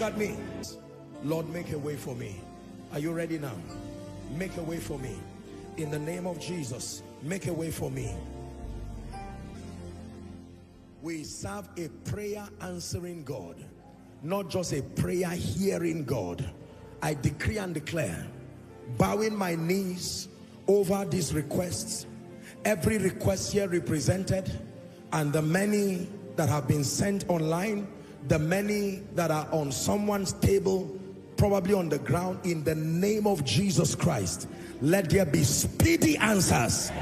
Look at me. Lord, make a way for me. Are you ready now? Make a way for me. In the name of Jesus, make a way for me. We serve a prayer answering God, not just a prayer hearing God. I decree and declare, bowing my knees over these requests, every request here represented, and the many that have been sent online, the many that are on someone's table, probably on the ground, in the name of Jesus Christ, let there be speedy answers.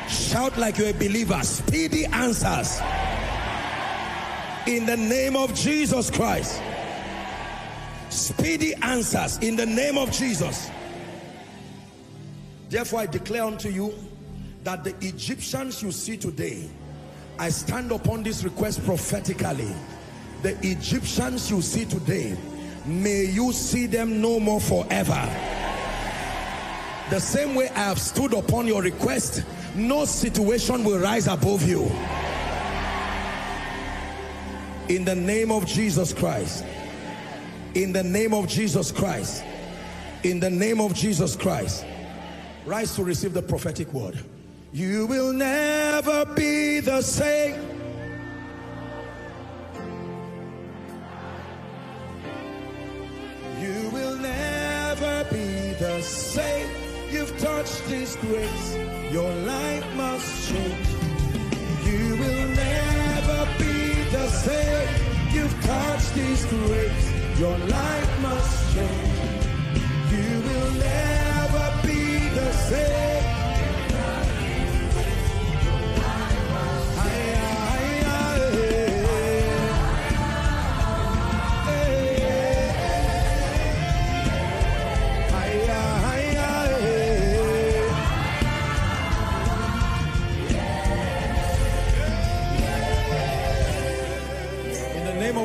Shout like you're a believer, speedy answers. In the name of Jesus Christ. Speedy answers in the name of Jesus. Therefore I declare unto you that the Egyptians you see today, I stand upon this request prophetically. The Egyptians you see today, may you see them no more forever. The same way I have stood upon your request, no situation will rise above you. In the name of Jesus Christ. In the name of Jesus Christ. In the name of Jesus Christ. Rise to receive the prophetic word. You will never be the same. You will never be the same. You've touched His grace. Your life must change. You will never be the same. You've touched His grace. Your life must change. You will never be the same.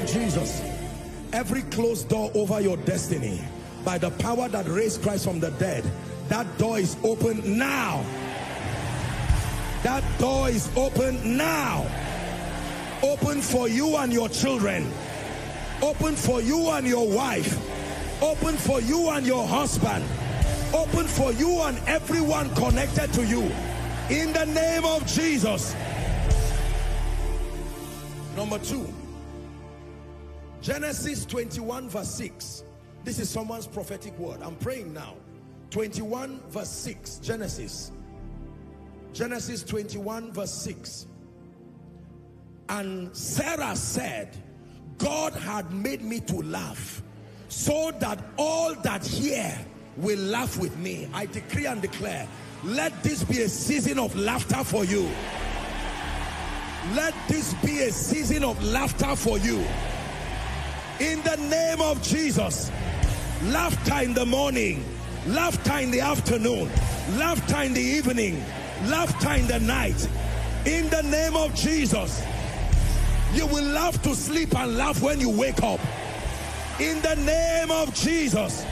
Jesus, every closed door over your destiny, by the power that raised Christ from the dead, that door is open now. That door is open now. Open for you and your children. Open for you and your wife. Open for you and your husband. Open for you and everyone connected to you. In the name of Jesus. Number 2. Genesis 21 verse 6. This is someone's prophetic word. I'm praying now. 21 verse 6. Genesis 21 verse 6. And Sarah said, God had made me to laugh, so that all that hear will laugh with me. I decree and declare, let this be a season of laughter for you. Let this be a season of laughter for you. In the name of Jesus. Laughter in the morning, laughter in the afternoon, laughter in the evening, laughter in the night. In the name of Jesus. You will laugh to sleep and laugh when you wake up. In the name of Jesus.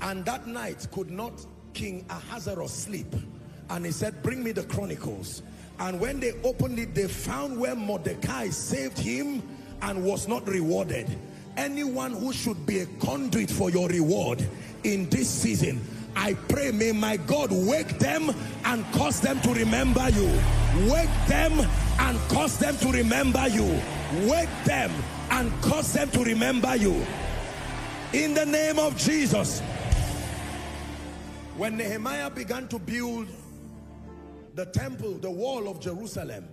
And that night could not King Ahasuerus sleep. And he said, bring me the Chronicles. And when they opened it, they found where Mordecai saved him and was not rewarded. Anyone who should be a conduit for your reward in this season, I pray, may my God wake them and cause them to remember you. Wake them and cause them to remember you. Wake them and cause them to remember you. In the name of Jesus. When Nehemiah began to build the temple, the wall of Jerusalem,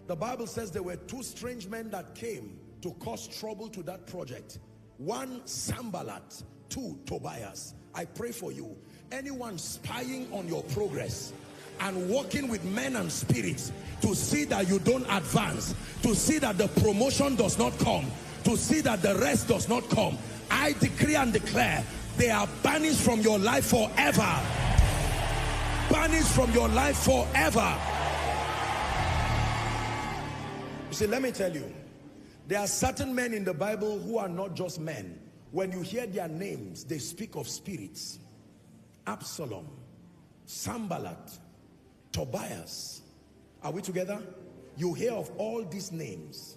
the Bible says there were 2 strange men that came to cause trouble to that project. 1, Sanballat. 2, Tobias. I pray for you. Anyone spying on your progress and working with men and spirits to see that you don't advance, to see that the promotion does not come, to see that the rest does not come, I decree and declare they are banished from your life forever. Banished from your life forever. You see, let me tell you, there are certain men in the Bible who are not just men. When you hear their names, they speak of spirits. Absalom, Sanballat, Tobias. Are we together? You hear of all these names.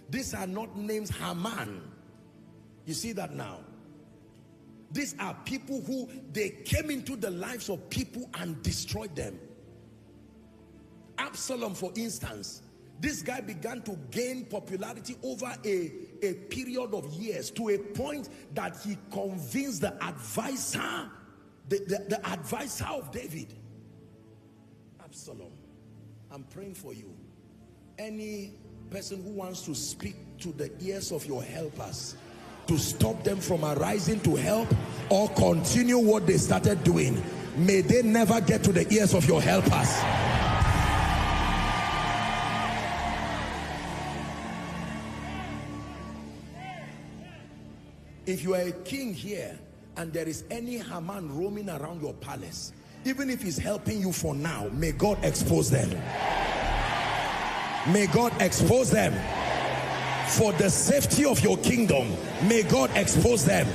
These are not names Haman. You see that now? These are people who, they came into the lives of people and destroyed them. Absalom, for instance, this guy began to gain popularity over a period of years, to a point that he convinced the advisor, the advisor of David. Absalom, I'm praying for you. Any person who wants to speak to the ears of your helpers to stop them from arising to help or continue what they started doing, may they never get to the ears of your helpers. If you are a king here and there is any Haman roaming around your palace, even if he's helping you for now, may God expose them. May God expose them. For the safety of your kingdom, may God expose them.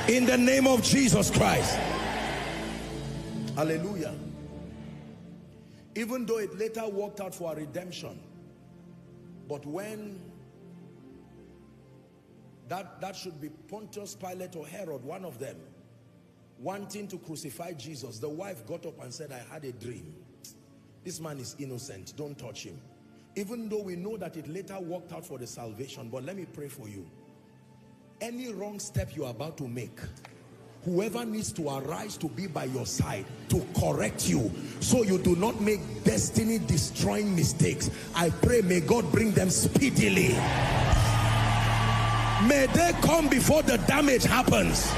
In the name of Jesus Christ. Hallelujah. Even though it later worked out for our redemption, but when that should be Pontius Pilate or Herod, one of them, wanting to crucify Jesus, the wife got up and said, I had a dream. This man is innocent, don't touch him. Even though we know that it later worked out for the salvation, but let me pray for you. Any wrong step you are about to make, whoever needs to arise to be by your side to correct you so you do not make destiny destroying mistakes, I pray may God bring them speedily. May they come before the damage happens.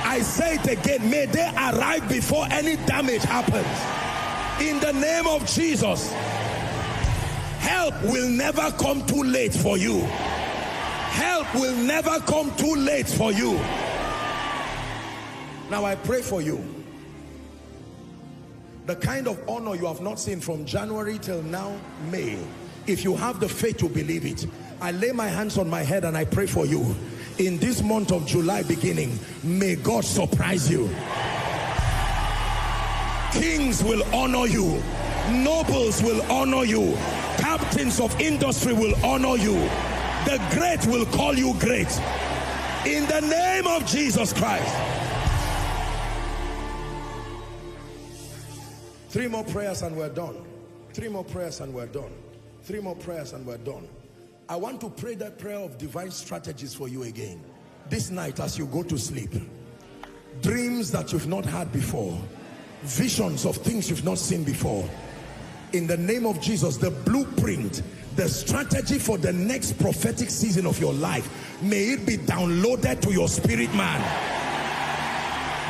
I say it again, may they arrive before any damage happens. In the name of Jesus. Help will never come too late for you. Help will never come too late for you. Now I pray for you. The kind of honor you have not seen from January till now, May, if you have the faith to believe it, I lay my hands on my head and I pray for you. In this month of July beginning, may God surprise you. Kings will honor you. Nobles will honor you. Captains of industry will honor you. The great will call you great. In the name of Jesus Christ. 3 more prayers and we're done. 3 more prayers and we're done. 3 more prayers and we're done. I want to pray that prayer of divine strategies for you again. This night as you go to sleep. Dreams that you've not had before. Visions of things you've not seen before. In the name of Jesus, the blueprint, the strategy for the next prophetic season of your life, may it be downloaded to your spirit man.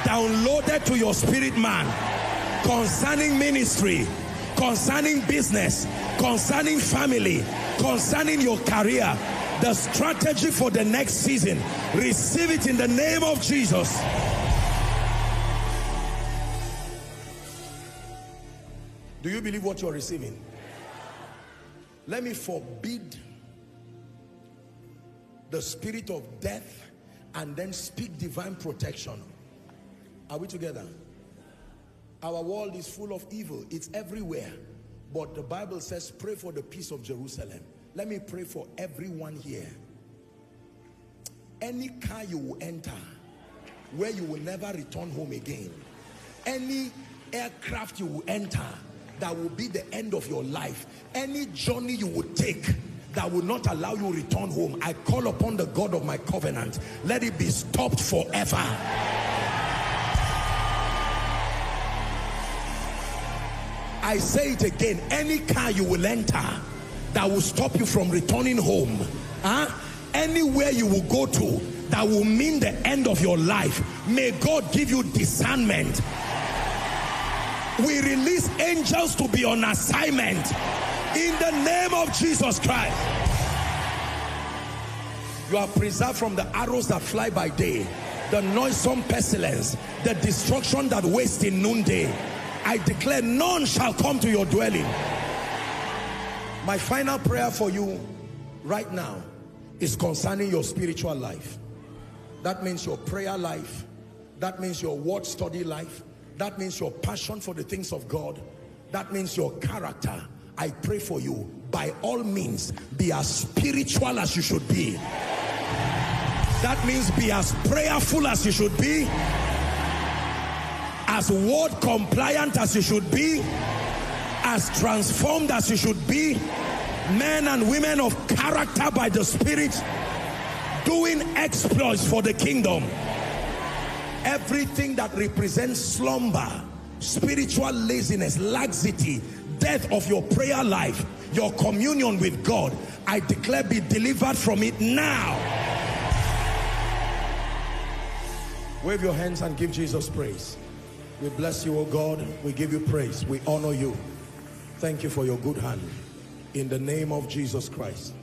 Downloaded to your spirit man. Concerning ministry, concerning business, concerning family, concerning your career, the strategy for the next season, receive it in the name of Jesus. Do you believe what you're receiving? Let me forbid the spirit of death and then speak divine protection. Are we together? Our world is full of evil. It's everywhere. But the Bible says, pray for the peace of Jerusalem. Let me pray for everyone here. Any car you will enter, where you will never return home again. Any aircraft you will enter, that will be the end of your life. Any journey you would take that will not allow you to return home, I call upon the God of my covenant. Let it be stopped forever. I say it again, any car you will enter that will stop you from returning home, anywhere you will go to that will mean the end of your life, may God give you discernment. We release angels to be on assignment in the name of Jesus Christ. You are preserved from the arrows that fly by day, the noisome pestilence, the destruction that wastes in noonday. I declare none shall come to your dwelling. My final prayer for you right now is concerning your spiritual life. That means your prayer life. That means your word study life. That means your passion for the things of God. That means your character. I pray for you. by all means, be as spiritual as you should be. That means be as prayerful as you should be, as word compliant as you should be, as transformed as you should be, men and women of character by the Spirit, doing exploits for the kingdom. Everything that represents slumber, spiritual laziness, laxity, death of your prayer life, your communion with God, I declare, be delivered from it now. Wave your hands and give Jesus praise. We bless you, oh God. We give you praise. We honor you. Thank you for your good hand. In the name of Jesus Christ.